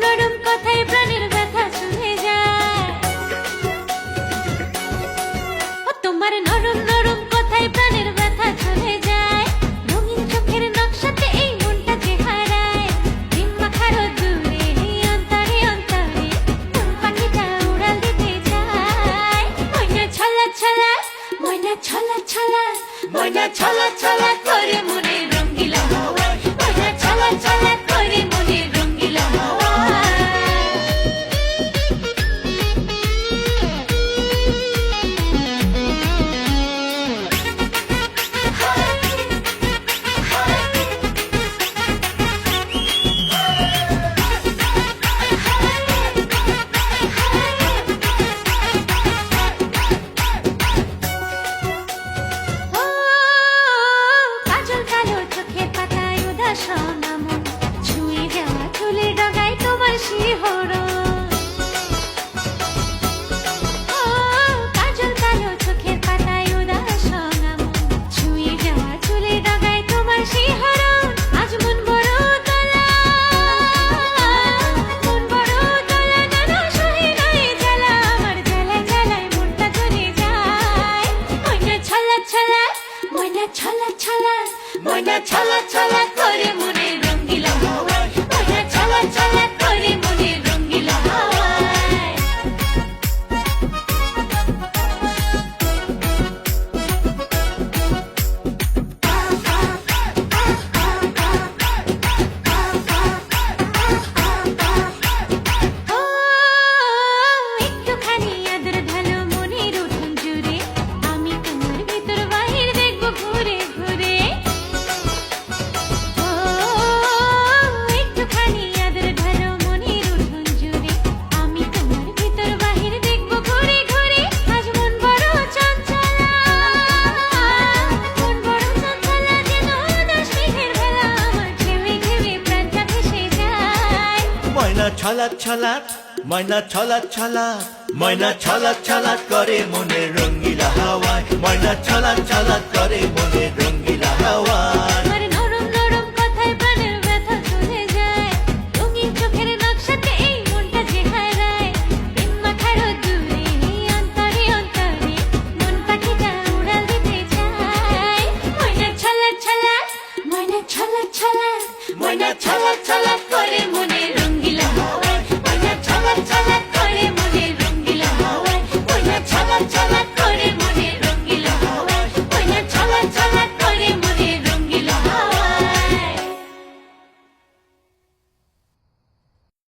নরম কথায় প্রাণের ব্যথা চলে যায়। ও তোমার নরম নরম কথায় প্রাণের ব্যথা চলে যায়। রঙিন চোখের নকশাতে এই মনটা যে হারায়। প্রেম মাখার দূরে অন্তরে অন্তরে কোন পাখিটা উড়াল দিতে চায়। ময়না ছলা ছলা, ময়না ছলা ছলা, ময়না ছলা ছলা করে মনের রঙ্গিলা হাওয়ায়। ময়না ছলা ছলা করে মনের রঙ্গিলা হাওয়ায়। ও কাজল কালো চোখের পাতায় উদাস নামন, ছুঁয়ে যাওয়া চুলের ডগায় তোমার শিহরণ। ও কাজল কালো চোখের পাতায় উদাস নামন, ছুঁয়ে যাওয়া চুলের ডগায় তোমার শিহরণ। আজ মন বড় তোলা, মন বড় তোলা, নানা সহে নাই জ্বালা, আমার জ্বালায় জ্বালায় মনটা জ্বলে যায়। ময়না ছলা ছলা, ময়না ছলা ছলা, ময়না ছলা ছলা করে মনের রঙ্গিলা হাওয়ায়। ময়না ছলা ছলা করে মনের রঙ্গিলা হাওয়ায়। ও একটুখানি আদর ঢালো মনের উঠোন জুড়ে, আমি তোমার ভিতর বাহির দেখবো ঘুরে ঘুরে। ও একটুখানি আদর ঢালো মনের উঠোন জুড়ে, আমি তোমার ভিতর বাহির দেখবো ঘুরে ঘুরে। আজ মন বড় চঞ্চলা, মন বড় চঞ্চলা, যেন উদাস মেঘের ভেলা, আমার ঢেউয়ে ঢেউয়ে প্রাণটা ভেসে যায়। ময়না ছলাৎ ছলাৎ, ময়না ছলাৎ ছলাৎ, ময়না ছলাৎ ছলাৎ করে মনের রঙ্গিলা হাওয়ায়। ময়না ছলাৎ ছলাৎ করে মনের রঙ্গিলা হাওয়ায়।